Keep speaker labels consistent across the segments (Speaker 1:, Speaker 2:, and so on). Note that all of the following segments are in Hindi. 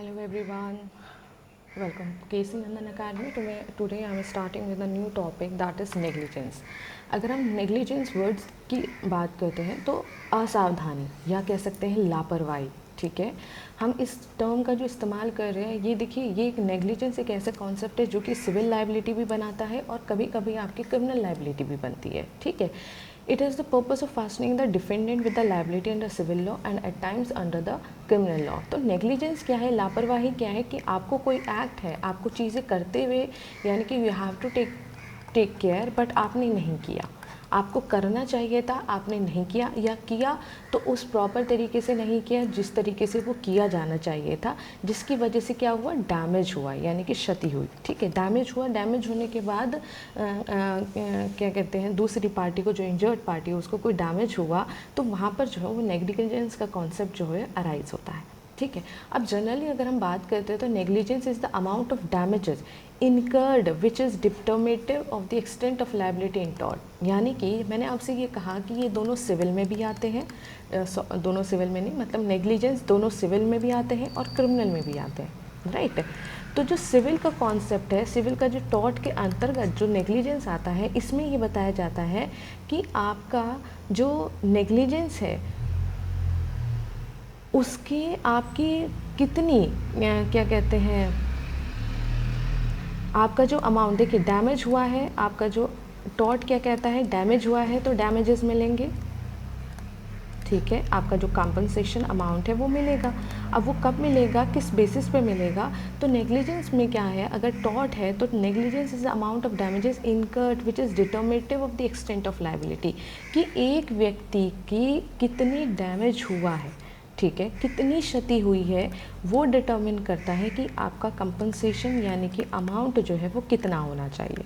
Speaker 1: Hello everyone, welcome to KC Nandan Academy. Today I am starting with a new topic that is negligence. अगर हम negligence words की बात करते हैं तो असावधानी या कह सकते हैं लापरवाही, ठीक है। हम इस टर्म का जो इस्तेमाल कर रहे हैं, ये देखिए, ये एक नेग्लिजेंस एक ऐसा कॉन्सेप्ट है जो कि सिविल लाइबिलिटी भी बनाता है और कभी कभी आपकी क्रिमिनल लाइबिलिटी भी बनती है, ठीक है। It is the purpose of fastening the defendant with the liability under civil law and at times under the criminal law. तो नेग्लिजेंस क्या है, लापरवाही क्या है कि आपको कोई एक्ट है, आपको चीज़ें करते हुए यानी कि you have to take care but आपने नहीं किया, आपको करना चाहिए था, आपने नहीं किया, या किया तो उस प्रॉपर तरीके से नहीं किया जिस तरीके से वो किया जाना चाहिए था, जिसकी वजह से क्या हुआ, डैमेज हुआ, यानी कि क्षति हुई, ठीक है। डैमेज हुआ, डैमेज होने के बाद क्या कहते हैं, दूसरी पार्टी को, जो इंजर्ड पार्टी है, उसको कोई डैमेज हुआ तो वहाँ पर जो है वो नेग्लिजेंस का कॉन्सेप्ट जो है अराइज होता है, ठीक है। अब जनरली अगर हम बात करते हैं तो negligence is the amount of damages incurred which is determinative of the extent of liability in tort. यानी कि मैंने आपसे ये कहा कि ये दोनों सिविल में भी आते हैं, दोनों सिविल में नहीं, मतलब नेग्लिजेंस दोनों सिविल में भी आते हैं और क्रिमिनल में भी आते हैं, राइट। तो जो सिविल का कॉन्सेप्ट है, सिविल का जो टॉर्ट के अंतर्गत जो नेग्लिजेंस आता है, इसमें ये बताया जाता है कि आपका जो नेग्लिजेंस है उसकी आपकी कितनी क्या कहते हैं, आपका जो अमाउंट, देखिए डैमेज हुआ है, आपका जो टॉर्ट क्या कहता है, डैमेज हुआ है तो डैमेजेस मिलेंगे, ठीक है। आपका जो कॉम्पनसेशन अमाउंट है वो मिलेगा। अब वो कब मिलेगा, किस बेसिस पे मिलेगा, तो नेग्लिजेंस में क्या है, अगर टॉर्ट है तो negligence is the amount of damages incurred which is determinative of the extent of liability, कि एक व्यक्ति की कितनी डैमेज हुआ है, ठीक है, कितनी क्षति हुई है, वो डिटर्मिन करता है कि आपका कंपनसेशन यानी कि अमाउंट जो है वो कितना होना चाहिए,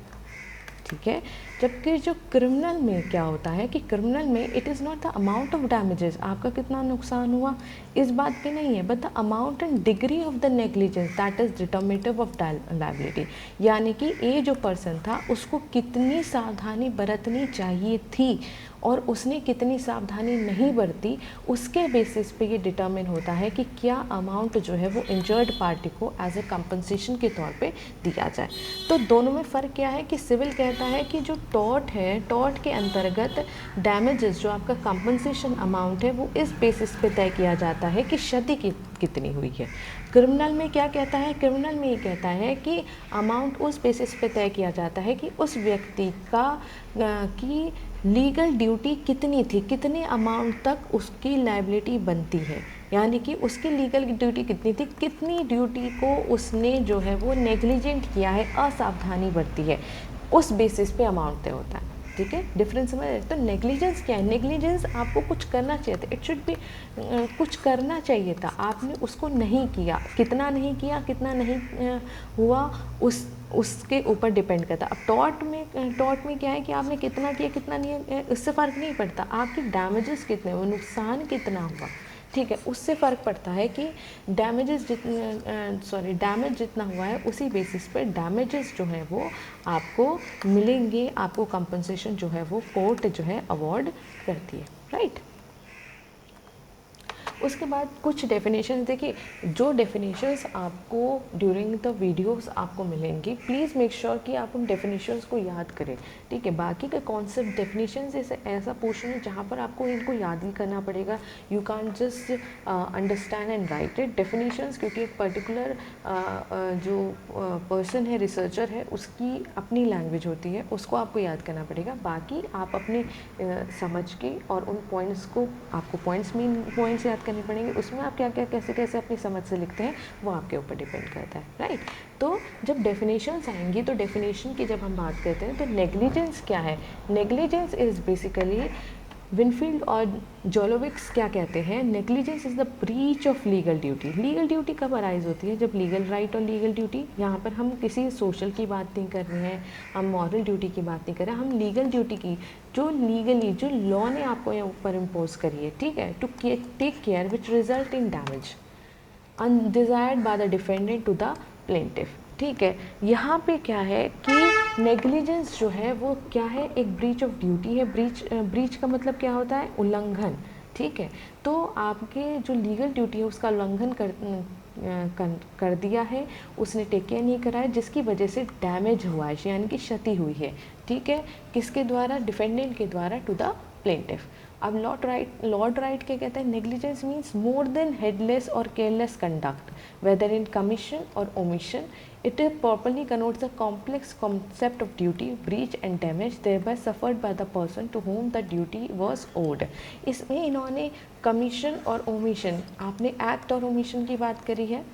Speaker 1: ठीक है। जबकि जो क्रिमिनल में क्या होता है कि क्रिमिनल में it is not the amount of damages, आपका कितना नुकसान हुआ इस बात पे नहीं है, but the amount and degree of the negligence that is determinative of liability. यानी कि ये जो पर्सन था उसको कितनी सावधानी बरतनी चाहिए थी और उसने कितनी सावधानी नहीं बरती, उसके बेसिस पे ये डिटर्मिन होता है कि क्या अमाउंट जो है वो इंजर्ड पार्टी को एज ए कंपनसेशन के तौर पे दिया जाए। तो दोनों में फ़र्क क्या है कि सिविल कहता है कि जो टॉर्ट है, टॉर्ट के अंतर्गत डैमेजेस जो आपका कंपनसेशन अमाउंट है वो इस बेसिस पे तय किया जाता है कि क्षति कितनी हुई है। क्रिमिनल में क्या कहता है, क्रिमिनल में ये कहता है कि अमाउंट उस बेसिस पे तय किया जाता है कि उस व्यक्ति की लीगल ड्यूटी कितनी थी, कितने अमाउंट तक उसकी लायबिलिटी बनती है, यानी कि उसकी लीगल ड्यूटी कितनी थी, कितनी ड्यूटी को उसने जो है वो नेग्लिजेंट किया है, असावधानी बरती है, उस बेसिस पे अमाउंट तय होता है, ठीक है। डिफरेंस समझ रहे। तो नेग्लिजेंस क्या है, नेग्लिजेंस आपको कुछ करना चाहिए था, इट शुड बी, कुछ करना चाहिए था, आपने उसको नहीं किया, कितना नहीं किया, कितना नहीं हुआ, उसके ऊपर डिपेंड करता। अब टॉर्ट में क्या है कि आपने कितना किया कितना नहीं, इससे फ़र्क नहीं पड़ता, आपके डैमेजेस कितने हुए, नुकसान कितना हुआ, ठीक है, उससे फ़र्क पड़ता है कि डैमेज जितना हुआ है उसी बेसिस पर डैमेजेस जो है वो आपको मिलेंगे, आपको कंपनसेशन जो है वो कोर्ट जो है अवार्ड करती है, राइट। उसके बाद कुछ डेफिनेशंस, देखिए जो डेफिनेशंस आपको ड्यूरिंग द वीडियोस आपको मिलेंगी, प्लीज़ मेक श्योर कि आप उन डेफिनेशंस को याद करें, ठीक है। बाकी का कॉन्सेप्ट डेफिनेशंस ऐसा पोर्शन है जहाँ पर आपको इनको याद ही करना पड़ेगा, you can't just understand and right it definitions, क्योंकि एक पर्टिकुलर जो पर्सन है, रिसर्चर है, उसकी अपनी लैंग्वेज होती है, उसको आपको याद करना पड़ेगा। बाकी आप अपने समझ के और उन पॉइंट्स को, आपको मेन पॉइंट्स याद करने पड़ेंगे, उसमें आप क्या क्या कैसे कैसे अपनी समझ से लिखते हैं वो आपके ऊपर डिपेंड करता है, राइट। तो जब डेफिनेशंस आएंगी तो डेफिनेशन की जब हम बात करते हैं तो नेग्लिजेंस क्या है, नेग्लिजेंस इज़ बेसिकली, विनफील्ड और जोलोविक्स क्या कहते हैं, negligence is the breach of legal duty. Legal duty कब अराइज होती है, जब लीगल राइट और लीगल ड्यूटी, यहाँ पर हम किसी सोशल की बात नहीं कर रहे हैं, हम मॉरल ड्यूटी की बात नहीं कर रहे हैं, हम लीगल ड्यूटी की, जो लीगली, जो लॉ ने आपको यहाँ ऊपर इम्पोज करी है, ठीक है, to take care which result in damage undesired by the defendant to the plaintiff, ठीक है। यहाँ पे क्या है कि नेग्लिजेंस जो है वो क्या है, एक ब्रीच ऑफ ड्यूटी है। ब्रीच का मतलब क्या होता है, उल्लंघन, ठीक है। तो आपके जो लीगल ड्यूटी है उसका उल्लंघन कर दिया है, उसने टेक केयर नहीं करा है, जिसकी वजह से डैमेज हुआ है, यानी कि क्षति हुई है, ठीक है, किसके द्वारा, डिफेंडेंट के द्वारा टू द प्लेंटिफ। अब लॉर्ड राइट क्या कहते हैं, negligence means more than headless और केयरलेस कंडक्ट वेदर इन कमीशन और omission. It properly connotes the complex concept of duty, breach and damage thereby suffered by the person to whom the duty was owed। इसमें इन्होंने कमीशन और ओमिशन, आपने एक्ट और ओमिशन की बात करी है,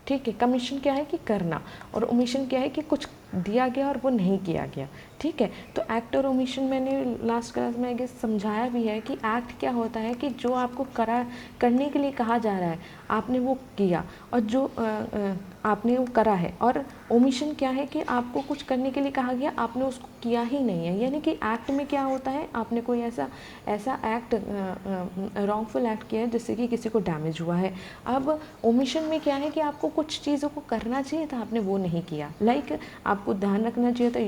Speaker 1: ठीक है। कमीशन क्या है कि करना, और ओमिशन क्या है कि कुछ दिया गया और वो नहीं किया गया, ठीक है। तो एक्ट और ओमिशन मैंने लास्ट क्लास में आगे समझाया भी है कि एक्ट क्या होता है कि जो आपको करने के लिए कहा जा रहा है आपने वो किया, और जो आपने वो करा है। और ओमिशन क्या है कि आपको कुछ करने के लिए कहा गया, आपने उसको किया ही नहीं है, यानी कि एक्ट में क्या होता है, आपने कोई ऐसा एक्ट रॉन्गफुल एक्ट किया है जिससे कि किसी को डैमेज हुआ है। अब ओमिशन में क्या है कि आपको कुछ चीज़ों को करना चाहिए था, आपने वो नहीं किया, लाइक आपको ध्यान रखना चाहिए था,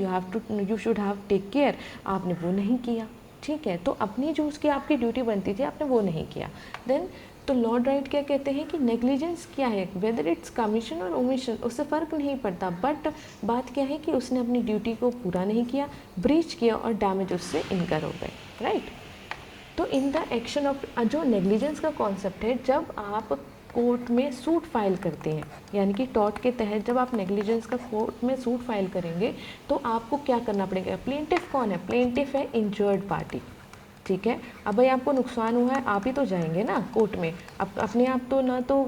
Speaker 1: you should have take care, आपने वो नहीं किया, ठीक है। तो अपनी जो उसकी आपकी ड्यूटी बनती थी आपने वो नहीं किया। देन तो लॉर्ड राइट क्या कहते हैं कि नेग्लिजेंस क्या है, वेदर इट्स कमीशन और ओमिशन, उससे फ़र्क नहीं पड़ता, बट बात क्या है कि उसने अपनी ड्यूटी को पूरा नहीं किया, ब्रीच किया और डैमेज उससे इनकर हो गए, राइट। तो इन द एक्शन ऑफ, जो नेग्लिजेंस का कॉन्सेप्ट है, जब आप कोर्ट में सूट फाइल करते हैं, यानी कि टॉर्ट के तहत जब आप नेग्लिजेंस का कोर्ट में सूट फाइल करेंगे तो आपको क्या करना पड़ेगा। प्लेंटिफ कौन है, प्लेंटिफ है इंजर्ड पार्टी, ठीक है। अब भाई आपको नुकसान हुआ है, आप ही तो जाएंगे ना कोर्ट में, अब अपने आप तो ना, तो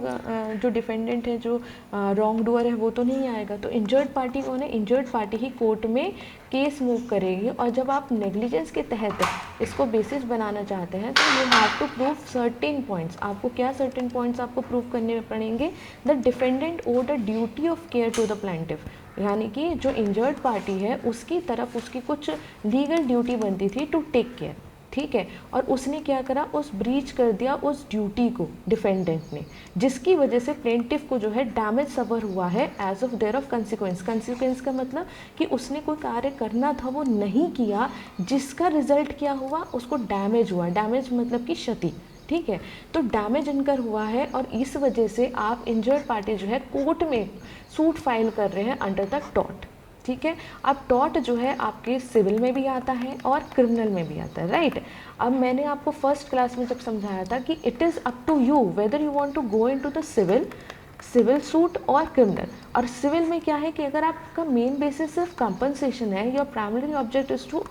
Speaker 1: जो डिफेंडेंट है, जो रॉन्ग डूअर है, वो तो नहीं आएगा। तो इंजर्ड पार्टी कौन है, इंजर्ड पार्टी ही कोर्ट में केस मूव करेगी। और जब आप नेग्लिजेंस के तहत इसको बेसिस बनाना चाहते हैं तो you have to prove certain points. आपको क्या सर्टेन पॉइंट्स आपको प्रूव करने पड़ेंगे, the defendant owed a duty of care to the plaintiff, यानी कि जो इंजर्ड पार्टी है उसकी तरफ उसकी कुछ लीगल ड्यूटी बनती थी टू टेक केयर, ठीक है। और उसने क्या करा, उस ब्रीच कर दिया उस ड्यूटी को डिफेंडेंट ने, जिसकी वजह से प्लेंटिफ को जो है डैमेज सफर हुआ है as of their of consequence. Consequence का मतलब कि उसने कोई कार्य करना था वो नहीं किया, जिसका रिजल्ट क्या हुआ, उसको डैमेज हुआ। डैमेज मतलब कि क्षति, ठीक है। तो डैमेज इनकर हुआ है और इस वजह से आप इंजर्ड पार्टी जो है कोर्ट में सूट फाइल कर रहे हैं अंडर द टॉर्ट, ठीक है। अब टॉर्ट जो है आपके सिविल में भी आता है और क्रिमिनल में भी आता है, राइट। अब मैंने आपको फर्स्ट क्लास में जब समझाया था कि it is up to you whether you want to go into the civil suit और क्रिमिनल। और सिविल में क्या है कि अगर आपका मेन बेसिस सिर्फ कंपनसेशन है, your primary object is to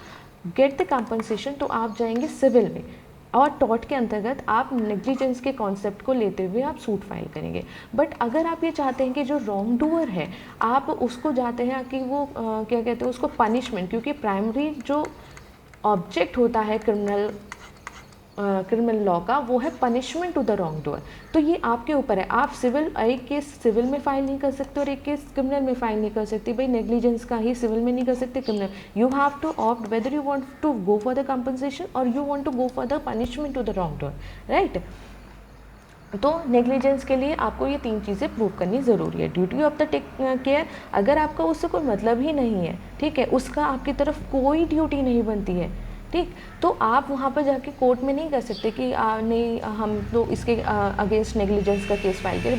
Speaker 1: get the compensation, तो आप जाएंगे सिविल में। और टॉर्ट के अंतर्गत आप नेग्लिजेंस के कॉन्सेप्ट को लेते हुए आप सूट फाइल करेंगे। बट अगर आप ये चाहते हैं कि जो रॉन्ग डूअर है आप उसको जाते हैं कि वो क्या कहते हैं उसको पनिशमेंट, क्योंकि प्राइमरी जो ऑब्जेक्ट होता है क्रिमिनल लॉ का वो है punishment to the wrongdoer. तो ये आपके ऊपर है, आप एक केस सिविल में फाइल नहीं कर सकते और एक केस क्रिमिनल में फाइल नहीं कर सकते। भाई नेग्लिजेंस का ही सिविल में नहीं कर सकते, criminal. You have to opt whether you want to go for the compensation or you want to go for the punishment to the wrongdoer, right. तो नेग्लिजेंस के लिए आपको ये 3 चीज़ें प्रूव करनी ज़रूरी है। Duty of the take care, अगर आपका उससे कोई मतलब ही नहीं है, ठीक है, उसका आपकी तरफ कोई ड्यूटी नहीं बनती है, ठीक, तो आप वहाँ पर जाके कोर्ट में नहीं कर सकते कि नहीं हम तो इसके अगेंस्ट नेग्लिजेंस का केस फाइल करें।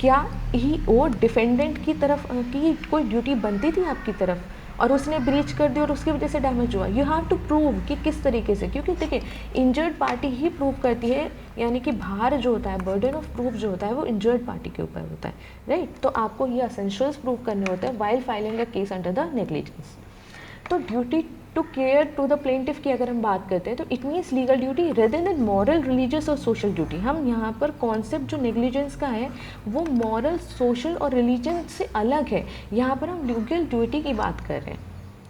Speaker 1: क्या ही वो डिफेंडेंट की तरफ की कोई ड्यूटी बनती थी आपकी तरफ और उसने ब्रीच कर दी और उसकी वजह से डैमेज हुआ। यू हैव टू प्रूव कि किस तरीके से, क्योंकि देखिए इंजर्ड पार्टी ही प्रूव करती है, यानी कि भार जो होता है, बर्डन ऑफ प्रूफ जो होता है वो इंजर्ड पार्टी के ऊपर होता है, राइट। तो आपको ये असेंशियल्स प्रूव करने होते हैं while filing a case under the negligence. तो duty to care to the plaintiff की अगर हम बात करते हैं तो it means legal duty rather than moral, religious और सोशल ड्यूटी। हम यहाँ पर कॉन्सेप्ट जो नेग्लिजेंस का है वो मॉरल, सोशल और रिलीजन से अलग है। यहाँ पर हम लीगल ड्यूटी की बात कर रहे हैं,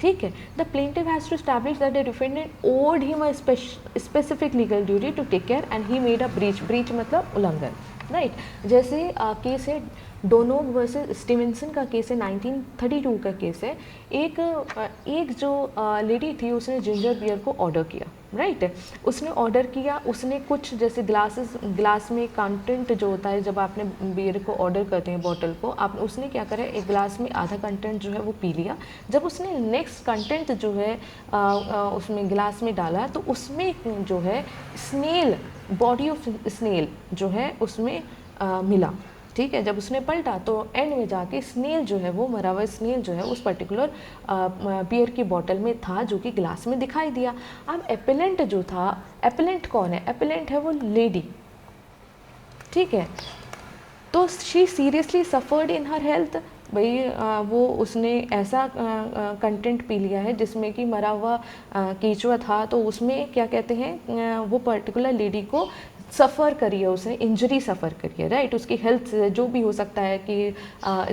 Speaker 1: ठीक है। The plaintiff has to establish that the defendant owed him a specific legal duty to take care and he made a breach. Breach मतलब उल्लंघन, राइट। जैसे केस है डोनोग वर्सेस स्टीवेंसन का केस है, 1932 का केस है। एक जो लेडी थी उसने जिंजर बियर को ऑर्डर किया, राइट। उसने ऑर्डर किया, उसने कुछ जैसे ग्लास में कंटेंट जो होता है, जब आपने बियर को ऑर्डर करते हैं बॉटल को, आप उसने क्या करा, एक ग्लास में आधा कंटेंट जो है वो पी लिया। जब उसने नेक्स्ट कंटेंट जो है उसमें ग्लास में डाला तो उसमें जो है स्नेल बॉडी ऑफ स्नेल जो है उसमें मिला, ठीक है। जब उसने पलटा तो एंड में जाके स्नेल जो है वो मरा हुआ स्नेल जो है उस पर्टिकुलर बियर की बॉटल में था, जो कि ग्लास में दिखाई दिया। अब एपेलेंट जो था, एपेलेंट कौन है? एपेलेंट है वो लेडी, ठीक है। तो she seriously suffered in her health, भाई वो उसने ऐसा कंटेंट पी लिया है जिसमें कि मरा हुआ केचुआ था, तो उसमें क्या कहते हैं वो पर्टिकुलर लेडी को सफ़र करी है, उसने इंजरी सफ़र करी है, राइट। उसकी हेल्थ से जो भी हो सकता है कि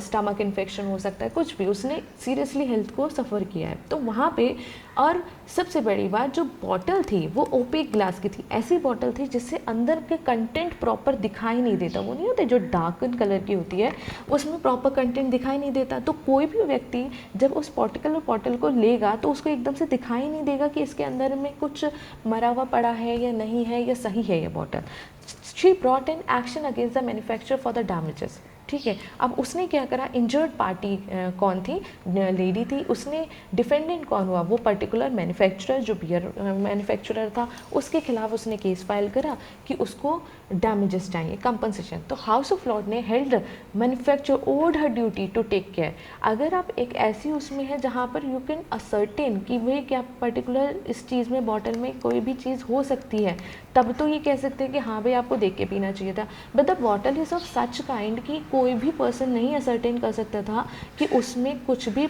Speaker 1: स्टमक इन्फेक्शन हो सकता है, कुछ भी, उसने सीरियसली हेल्थ को सफ़र किया है। तो वहाँ पे, और सबसे बड़ी बात, जो बॉटल थी वो ओपेक ग्लास की थी, ऐसी बॉटल थी जिससे अंदर के कंटेंट प्रॉपर दिखाई नहीं देता। वो नहीं होते जो डार्कन कलर की होती है, उसमें प्रॉपर कंटेंट दिखाई नहीं देता। तो कोई भी व्यक्ति जब उस पर्टिकुलर बॉटल को लेगा तो उसको एकदम से दिखाई नहीं देगा कि इसके अंदर में कुछ मरा हुआ पड़ा है या नहीं है, या सही है ये bottle. She brought an action against the manufacturer for the damages, ठीक है। अब उसने क्या करा, इंजर्ड पार्टी कौन थी? लेडी थी। उसने डिफेंडेंट कौन हुआ? वो पर्टिकुलर मैन्युफैक्चरर, जो बियर मैन्युफैक्चरर था, उसके खिलाफ उसने केस फाइल करा कि उसको डैमेजेस चाहिए, कंपनसेशन। तो हाउस ऑफ लॉर्ड ने held manufacturer owed her duty to take care. अगर आप एक ऐसी उसमें है जहाँ पर यू कैन असर्टेन कि भाई क्या पर्टिकुलर इस चीज़ में, बॉटल में कोई भी चीज़ हो सकती है, तब तो ये कह सकते हैं कि हाँ भाई आपको देख के पीना चाहिए था। But the bottle is of such kind कि कोई भी पर्सन नहीं असर्टेन कर सकता था कि उसमें कुछ भी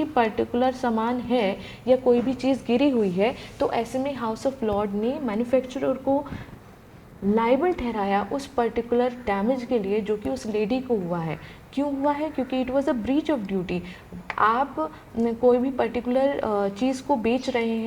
Speaker 1: पर्टिकुलर सामान है या कोई भी चीज़ गिरी हुई है। तो ऐसे में हाउस ऑफ लॉर्ड ने मैन्युफैक्चरर को लाइबल ठहराया उस पर्टिकुलर डैमेज के लिए जो कि उस लेडी को हुआ है। क्यों हुआ है? क्योंकि it was a breach of duty. आप कोई भी पर्टिकुलर चीज़ को बेच रहे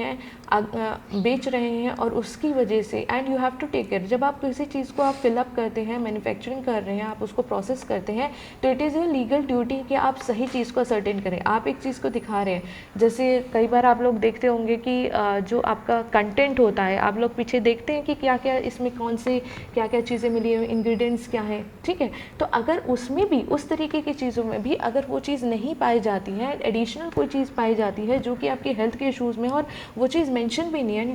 Speaker 1: हैं और उसकी वजह से, and you have to take care, जब आप किसी चीज़ को आप फिलअप करते हैं, मैन्युफैक्चरिंग कर रहे हैं, आप उसको प्रोसेस करते हैं, तो it is a legal duty कि आप सही चीज़ को सर्टेन करें। आप एक चीज़ को दिखा रहे हैं, जैसे कई बार आप लोग देखते होंगे कि जो आपका कंटेंट होता है, आप लोग पीछे देखते हैं कि क्या क्या इसमें, कौन से क्या क्या चीज़ें मिली है, इंग्रेडिएंट्स क्या है, ठीक है। तो अगर उसमें भी, उस तरीके की चीज़ों में भी अगर वो चीज़ नहीं पाई जाती है, एडिशनल कोई चीज़ पाई जाती है जो कि आपके हेल्थ के इश्यूज़ में, और वो चीज़ मेंशन भी नहीं है,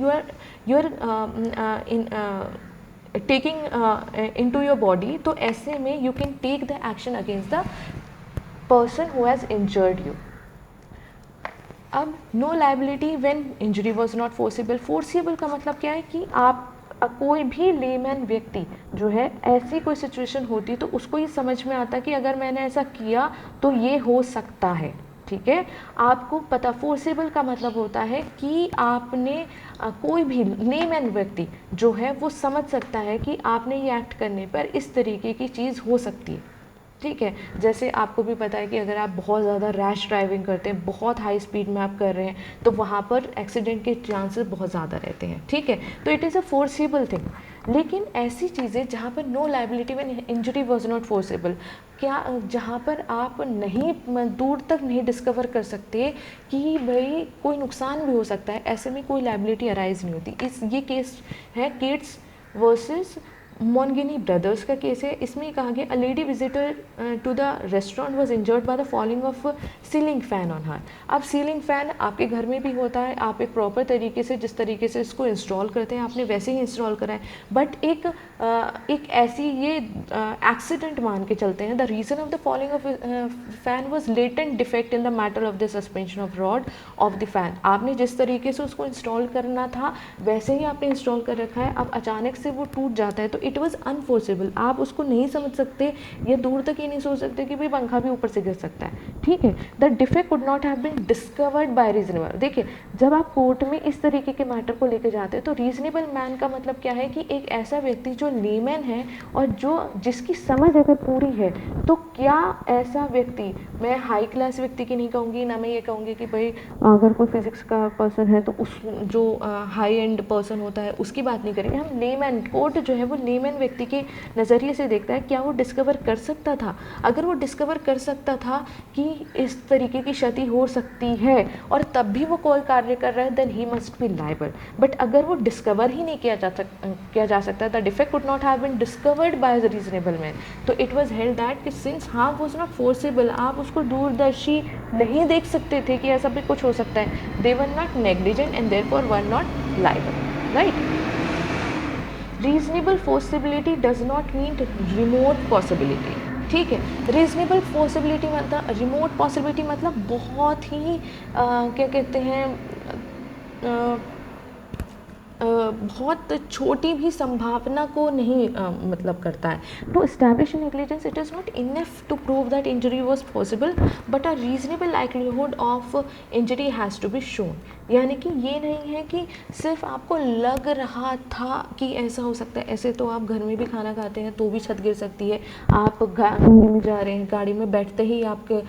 Speaker 1: you are in taking into your body, तो ऐसे में you can take the action against the person who has injured you. अब no liability when injury was not foreseeable. Foreseeable का मतलब क्या है कि आप कोई भी लेमैन व्यक्ति जो है, ऐसी कोई सिचुएशन होती तो उसको ये समझ में आता कि अगर मैंने ऐसा किया तो ये हो सकता है, ठीक है। आपको पता, फोर्सेबल का मतलब होता है कि आपने कोई भी लेमैन व्यक्ति जो है वो समझ सकता है कि आपने ये एक्ट करने पर इस तरीके की चीज़ हो सकती है, ठीक है। जैसे आपको भी पता है कि अगर आप बहुत ज़्यादा रैश ड्राइविंग करते हैं, बहुत हाई स्पीड में आप कर रहे हैं, तो वहाँ पर एक्सीडेंट के चांसेस बहुत ज़्यादा रहते हैं, ठीक है। तो it is a foreseeable thing. लेकिन ऐसी चीज़ें जहाँ पर no liability when injury was not foreseeable, क्या जहाँ पर आप नहीं, दूर तक नहीं डिस्कवर कर सकते कि भाई कोई नुकसान भी हो सकता है, ऐसे में कोई लाइबिलिटी अराइज नहीं होती। ये केस है केट्स वर्सेस मोनगिनी ब्रदर्स का केस है। इसमें कहा गया, a lady visitor to the restaurant was injured by the falling of ceiling fan on her. अब सीलिंग फैन आपके घर में भी होता है, आप एक प्रॉपर तरीके से, जिस तरीके से इसको इंस्टॉल करते हैं, आपने वैसे ही इंस्टॉल करा है, बट एक ऐसी ये एक्सीडेंट मान के चलते हैं, the reason of the falling of fan was latent defect in the matter of the suspension of rod of the fan. आपने जिस तरीके से उसको इंस्टॉल करना था वैसे ही आपने इंस्टॉल कर रखा है, अब अचानक से वो टूट जाता है तो इट वाज अनफोर्सेबल। आप उसको नहीं समझ सकते या दूर तक ये नहीं सोच सकते कि भाई पंखा भी ऊपर से गिर सकता है, ठीक है। The defect could not have been discovered by reasonable. देखिए, जब आप कोर्ट में इस तरीके के मैटर को लेकर जाते हैं तो रीजनेबल मैन का मतलब क्या है कि एक ऐसा व्यक्ति जो लेमैन है और जिसकी समझ अगर पूरी है, तो क्या ऐसा व्यक्ति, मैं हाई क्लास व्यक्ति की नहीं कहूँगी, ना मैं ये कहूँगी कि भाई अगर कोई फिजिक्स का पर्सन है तो उस जो हाई एंड पर्सन होता है उसकी बात नहीं करेंगे हम। लेमैन, कोर्ट जो है वो लेमैन व्यक्ति के नज़रिए से देखता है, क्या वो डिस्कवर कर सकता था? अगर वो डिस्कवर कर सकता था कि इस तरीके की क्षति हो सकती है और तब भी वो कोई कार्य कर रहा है, then he must be liable. But अगर वो डिस्कवर ही नहीं किया जा सकता, the defect could not have been discovered by the reasonable man, तो इट वाज हेल्ड दैट कि since harm was not foreseeable, आप उसको दूरदर्शी नहीं देख सकते थे कि ऐसा भी कुछ हो सकता है, they were not negligent and therefore were not liable, right. Reasonable possibility does not mean remote possibility, ठीक है। रीजनेबल पॉसिबिलिटी मतलब, रिमोट पॉसिबिलिटी मतलब बहुत ही क्या कहते हैं बहुत छोटी भी संभावना को नहीं मतलब करता है। To establish negligence it is not enough to prove that injury was possible but a reasonable likelihood of injury has to be shown. यानी कि ये नहीं है कि सिर्फ आपको लग रहा था कि ऐसा हो सकता है। ऐसे तो आप घर में भी खाना खाते हैं तो भी छत गिर सकती है, आप गाड़ी में जा रहे हैं, गाड़ी में बैठते ही आपके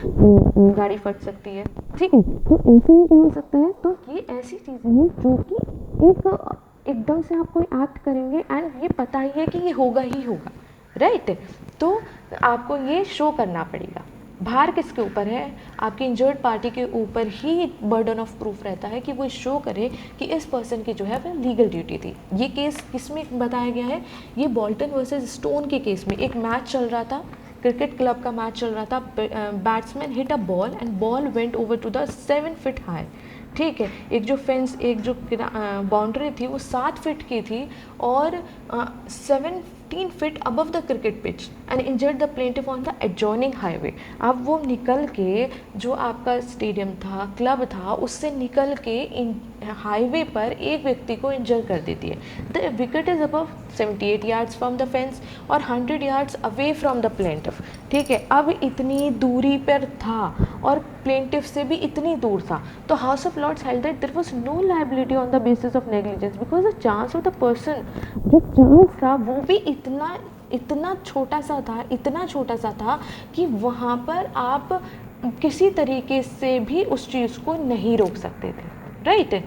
Speaker 1: गाड़ी फट सकती है, ठीक है। तो ऐसे ही क्या हो सकता है। तो ये ऐसी चीज़ें हैं जो कि एकदम से आप कोई एक्ट करेंगे एंड ये पता ही है कि ये होगा ही होगा, राइट। तो आपको ये शो करना पड़ेगा। भार किसके ऊपर है, आपकी इंजर्ड पार्टी के ऊपर ही बर्डन ऑफ प्रूफ रहता है कि वो शो करे कि इस पर्सन की जो है वह लीगल ड्यूटी थी। ये केस किसमें बताया गया है, ये बोल्टन वर्सेस स्टोन के केस में। एक मैच चल रहा था, क्रिकेट क्लब का मैच चल रहा था, batsman hit a ball and ball went over to the 7 feet high, ठीक है। एक जो फेंस, एक जो बाउंड्री थी वो 7 फीट की थी और 17 feet above the cricket pitch and injured the plaintiff on the adjoining highway. अब वो निकल के जो आपका स्टेडियम था, क्लब था, उससे निकल के हाईवे पर एक व्यक्ति को इंजर कर देती है। The wicket is above 78 yards from the fence और 100 yards away from the plaintiff, ठीक है। अब इतनी दूरी पर था और प्लेंटिफ से भी इतनी दूर था, तो House of Lords held that there was no liability on the basis of negligence because the chance of the person, जो चांस था वो भी इतना छोटा सा था, इतना छोटा सा था कि वहाँ पर आप किसी तरीके से भी उस चीज़ को नहीं रोक सकते थे, राइट।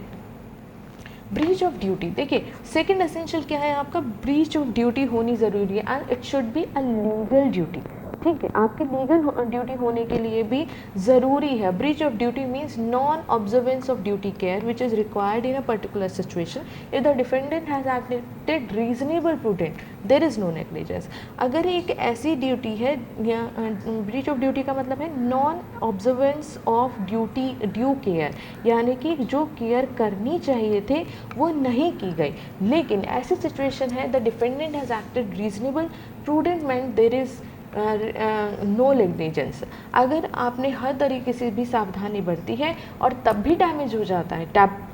Speaker 1: ब्रीच ऑफ ड्यूटी, देखिए सेकंड एसेंशियल क्या है आपका, ब्रीच ऑफ ड्यूटी होनी ज़रूरी है and it should be a legal duty, ठीक है। आपकी लीगल ड्यूटी होने के लिए भी ज़रूरी है। Breach of duty means non observance of duty care which is required in a particular situation if the defendant has acted reasonable prudent there is no negligence. अगर एक ऐसी ड्यूटी है, ब्रीच ऑफ ड्यूटी का मतलब है non observance of duty due care, यानी कि जो केयर करनी चाहिए थे वो नहीं की गई। लेकिन ऐसी सिचुएशन है the defendant has acted reasonable prudent meant there is no negligence. अगर आपने हर तरीके से भी सावधानी बरती है और तब भी डैमेज हो जाता है,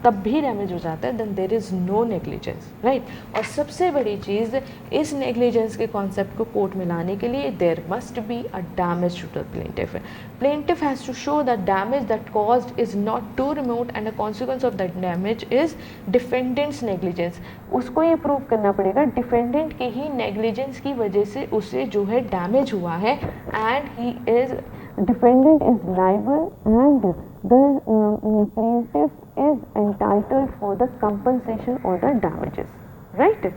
Speaker 1: तब भी डैमेज हो जाता है, then there is no negligence, right. और सबसे बड़ी चीज़, इस नेग्लिजेंस के कॉन्सेप्ट को कोर्ट में लाने के लिए there must be a damage to the plaintiff. Plaintiff has to show the damage that caused is not too remote and the consequence of that damage is defendant's negligence. उसको ये प्रूव करना पड़ेगा डिफेंडेंट के ही नेग्लिजेंस की वजह से उसे जो है डैमेज हुआ है and he is defendant is liable and the plaintiff is entitled for the compensation और द डैमेजेस, राइट।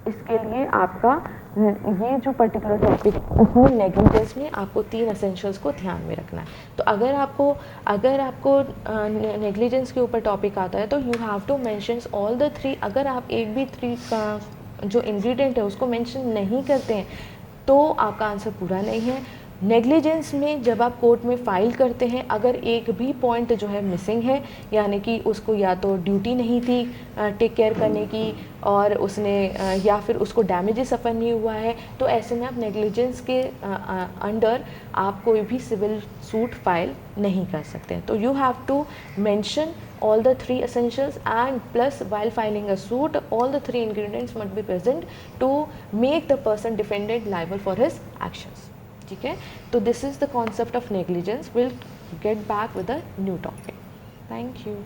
Speaker 1: इसके लिए आपका ये जो पर्टिकुलर टॉपिक है नेग्लिजेंस में आपको 3 एसेंशियल्स को ध्यान में रखना है। तो अगर आपको नेग्लिजेंस के ऊपर टॉपिक आता है तो you have to mention all the 3। अगर आप एक भी 3 का जो इंग्रेडिएंट है उसको मेंशन नहीं करते हैं तो आपका आंसर पूरा नहीं है। नेग्लिजेंस में जब आप कोर्ट में फाइल करते हैं, अगर एक भी पॉइंट जो है मिसिंग है, यानी कि उसको या तो ड्यूटी नहीं थी टेक केयर करने की और उसने या फिर उसको डैमेजेस सफ़र नहीं हुआ है, तो ऐसे में आप नेग्लिजेंस के अंडर आप कोई भी सिविल सूट फाइल नहीं कर सकते हैं। तो you have to mention all the 3 essentials and plus while filing a suit all the 3 ingredients must be present to make the person defendant liable for his actions, ठीक है। तो this is the concept of negligence. We'll get back with a new topic. Thank you.